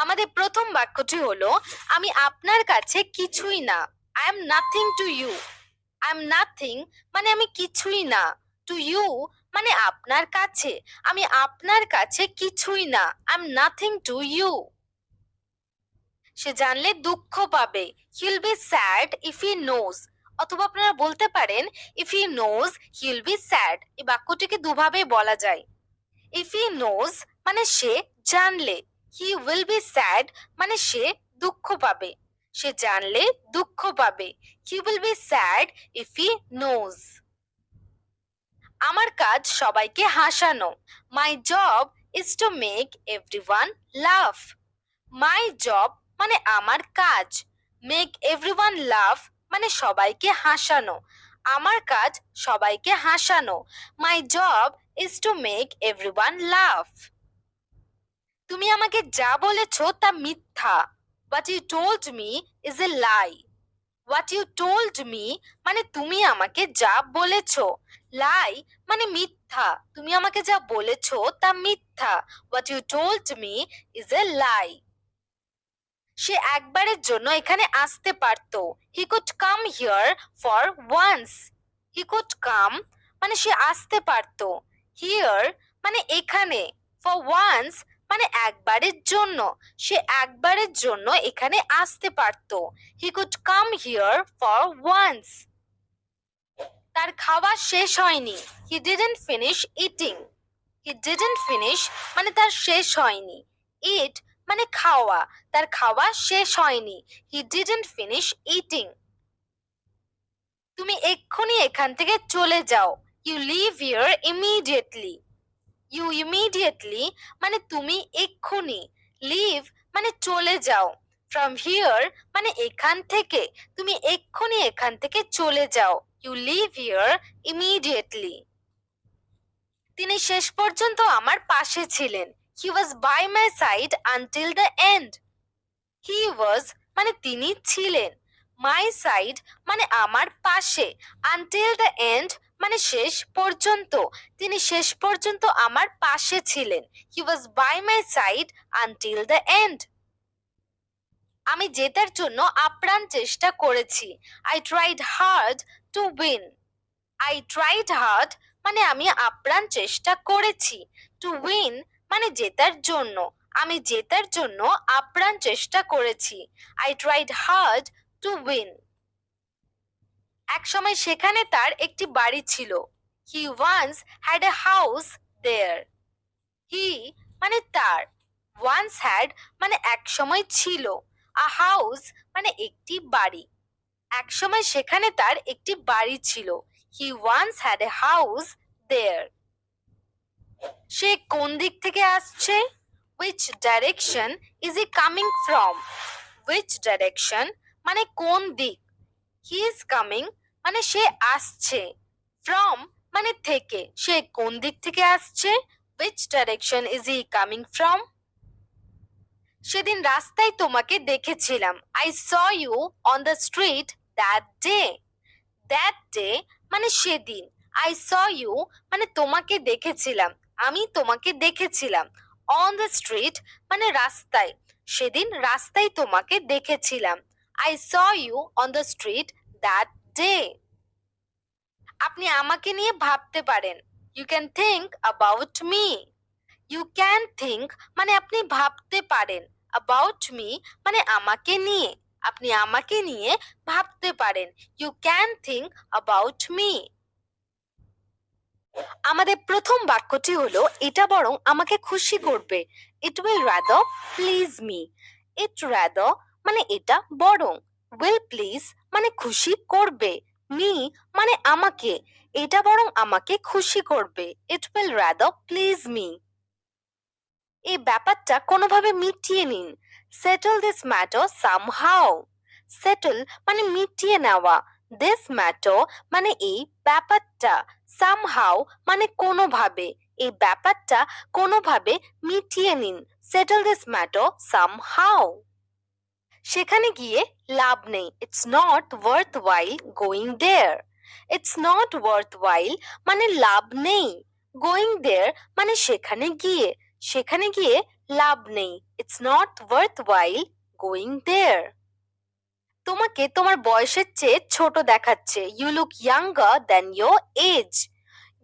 আমাদের প্রথম বাক্যটি হলো আমি আপনার কাছে কিছুই না। I am nothing to you. I am nothing মানে আমি কিছুই না। টু ইউ মানে আপনার কাছে। আমি আপনার কাছে কিছুই না। I am nothing to you. সে জানলে দুঃখ পাবে। He will be sad if he knows. অথবা আপনারা বলতে পারেন if he knows he will be sad. এই বাক্যটিকে দুভাবে বলা যায়। ইফ হি নোজ মানে সে জানলে, হি উইল বি স্যাড মানে সে দুঃখ পাবে। সে জানলে দুঃখ পাবে। He will be sad if he knows. আমার কাজ সবাইকে হাসানো। My job is to make everyone laugh. My job মানে আমার কাজ। মেক এভরিওয়ান লাফ মানে সবাইকে হাসানো। আমার কাজ সবাইকে হাসানো। My job is to make everyone laugh. তুমি আমাকে যা বলেছো তা মিথ্যা। What you told me is a lie. What you told me মানে তুমি আমাকে যা বলেছো। lie মানে মিথ্যা। তুমি আমাকে যা বলেছো তা মিথ্যা। What you told me is a lie. সে একবারের জন্য এখানে আসতে পারতো। He could come here for once. He could come মানে সে আসতে পারতো। Here মানে এখানে। For once মানে একবারের জন্য। সে একবারের জন্য এখানে আসতে পারতো। He could come here for once. তার খাওয়া শেষ হয়নি। He didn't finish eating. He didn't finish মানে তার শেষ হয়নি। Eat মানে খাওয়া। তার খাওয়া শেষ হয়নি। He didn't finish eating. তুমি এক্ষুনি এখান থেকে চলে যাও। You leave here immediately. You immediately মানে তুমি এক্ষুনি। Leave মানে চলে যাও। From here মানে এখান থেকে। তুমি এক্ষুনি এখান থেকে চলে যাও। You leave here immediately. তিনি শেষ পর্যন্ত আমার পাশে ছিলেন। He was by my side until the end. He was মানে তিনি ছিলেন। My side মানে আমার পাশে। Until the end মানে শেষ পর্যন্ত। তিনি শেষ পর্যন্ত আমার পাশে ছিলেন। He was by my side until the end. আমি জেতার জন্য আপ্রাণ চেষ্টা করেছি। I tried hard to win. I tried hard মানে আমি আপ্রাণ চেষ্টা করেছি। To win মানে জেতার জন্য। আমি জেতার জন্য আপ্রাণ চেষ্টা করেছি। I tried hard to win. একসময় সেখানে তার একটি বাড়ি ছিল। He once had a house there. He মানে তার। Once had মানে একসময় ছিল। A house মানে একটি বাড়ি। একসময় সেখানে তার একটি বাড়ি ছিল। He once had a house there. সে কোন দিক থেকে আসছে? Which direction is he coming from? Which direction মানে কোন দিক। He is coming মানে সে আসছে। From মানে থেকে। সে কোন দিক থেকে আসছে? Which direction is he coming from? সেদিন রাস্তায় তোমাকে দেখেছিলাম। I saw you on the street that day. That day মানে সেদিন। I saw you মানে তোমাকে দেখেছিলাম। আমি তোমাকে দেখেছিলাম। On the street মানে রাস্তায়। সেদিন রাস্তায় তোমাকে দেখেছিলাম। I saw you on the street that day. আপনি আমাকে নিয়ে ভাবতে পারেন। You can think about me. You can think মানে আপনি ভাবতে পারেন। About me মানে আমাকে নিয়ে। আপনি আমাকে নিয়ে ভাবতে পারেন। You can think about me. আমাদের প্রথম বাক্যটি হলো এটা বরং আমাকে খুশি করবে। It will rather please me. It rather মানে এটা বরং। Will please মানে খুশি করবে। Me মানে আমাকে। এটা বরং আমাকে খুশি করবে। It will rather please me. এই ব্যাপারটা কোনোভাবে মিটিয়ে নিন। Settle this matter somehow. Settle মানে মিটিয়ে নেওয়া। This matter মানে এই ব্যাপারটা। Somehow মানে কোনোভাবে। এই ব্যাপারটা কোনোভাবে মিটিয়ে নিন। Settle this matter somehow. সেখানে গিয়ে লাভ নেই। It's not worthwhile going there. It's not worthwhile মানে লাভ নেই। Going there মানে সেখানে গিয়ে। সেখানে গিয়ে লাভ নেই, it's not worth while going there. তোমাকে তোমার বয়সের চেয়ে ছোট দেখাচ্ছে, you look younger than your age.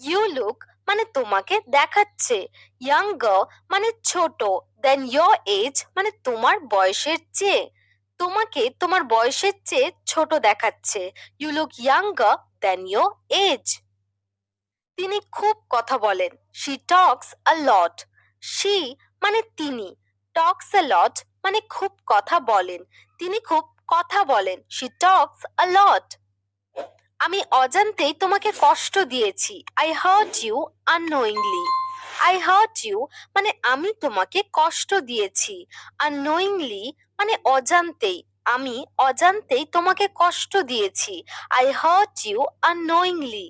You look মানে তোমাকে দেখাচ্ছে, ইয়াঙ্গার মানে ছোট, দেন ইয়োর এজ মানে তোমার বয়সের চেয়ে। তোমাকে তোমার বয়সের চেয়ে ছোট দেখাচ্ছে, you look younger than your age. তিনি খুব কথা বলেন, she Tux a lot. She মানে তিনি, টক্স আ লট মানে খুব কথা বলেন, তিনি খুব কথা বলেন, শি টক্স আ লট। আমি অজান্তেই তোমাকে কষ্ট দিয়েছি, I hurt you unknowingly. I hurt you মানে আমি তোমাকে কষ্ট দিয়েছি, আননোয়িংলি মানে অজান্তেই, আমি অজান্তেই তোমাকে কষ্ট দিয়েছি, আই হার্ট ইউ আননোয়িংলি।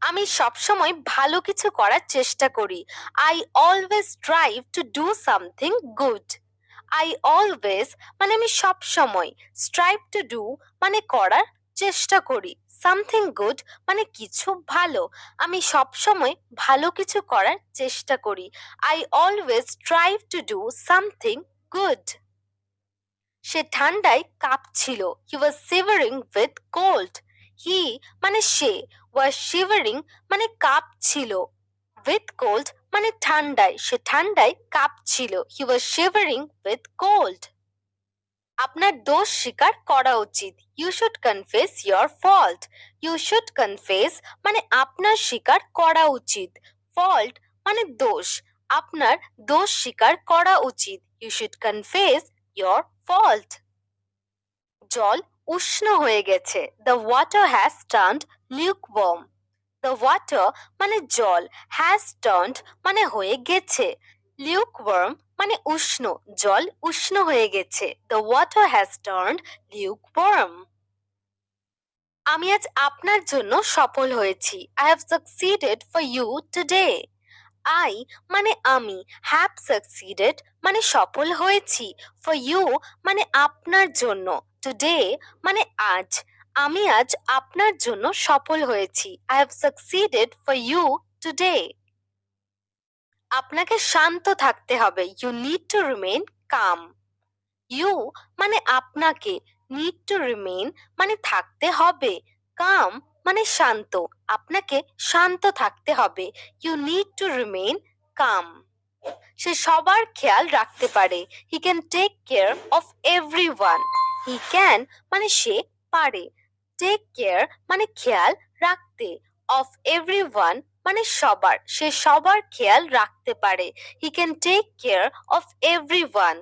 আমি সবসময় ভালো কিছু করার চেষ্টা করি, I always strive to do something good. I always মানে আমি সবসময়, স্ট্রাইভ টু ডু মানে করার চেষ্টা করি, সামথিং গুড মানে কিছু ভালো। আমি সবসময় ভালো কিছু করার চেষ্টা করি, I always strive to do something good. সে ঠান্ডায় কাঁপছিল, he was shivering with cold. He মানে সে, ওয়াজ শিভারিং মানে কাঁপছিল, উইথ কোল্ড মানে ঠান্ডায়, সে ঠান্ডায় কাঁপছিল, he was shivering with cold. আপনার দোষ স্বীকার করা উচিত, you should confess your fault. You should confess মানে আপনার স্বীকার করা উচিত, ফল্ট মানে দোষ, আপনার দোষ স্বীকার করা উচিত, you should confess your fault. জল উষ্ণ হয়ে গেছে, the water has turned lukewarm. The water মানে জল, হ্যাজ টার্নড মানে হয়ে গেছে, লিউকওয়ার্ম মানে উষ্ণ, জল উষ্ণ হয়ে গেছে, the water has turned lukewarm. আমি আজ আপনার জন্য সফল হয়েছি, I have succeeded for you today. I মানে আমি, হ্যাভ সাকসিডেড মানে সফল হয়েছি, ফর ইউ মানে আপনার জন্য, টুডে মানে আজ। আমি আজ আপনার জন্য সফল হয়েছি, I have succeeded for you today. আপনাকে শান্ত থাকতে হবে, you need to remain calm. You মানে আপনাকে, নিড টু রিমেইন মানে থাকতে হবে, কাম মানে শান্ত, আপনাকে শান্ত থাকতে হবে, you need to remain calm. সে সবার খেয়াল রাখতে পারে, he can take care of everyone. He can মানে সে পারে, টেক কেয়ার মানে খেয়াল রাখতে, অফ এভরিওয়ান মানে সবার, সে সবার খেয়াল রাখতে পারে, he can take care of everyone.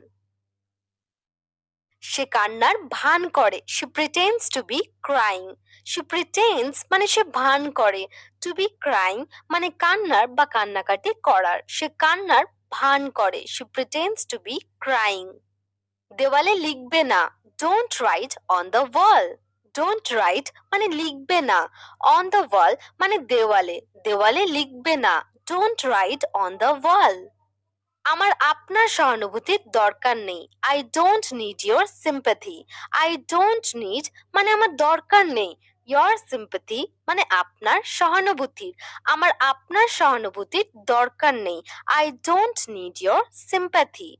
সে কান্নার ভান করে, she pretends to be crying. She pretends মানে সে ভান করে, টু বি ক্রাইং মানে কান্নার বা কান্নাকাটি করার, সে কান্নার ভান করে, she pretends to be crying. দেওয়ালে লিখবে না, don't write on the wall. Don't write মানে লিখবে না, অন দ্য ওয়াল মানে দেওয়ালে, দেওয়ালে লিখবে না, ডোন্ট রাইট অন দ্য ওয়াল। আমার আপনার সহানুভূতির দরকার নেই, I don't need your sympathy. I don't need মানে আমার দরকার নেই, ইয়োর সিম্প্যাথি মানে আপনার সহানুভূতির, আমার আপনার সহানুভূতির দরকার নেই, I don't need your sympathy.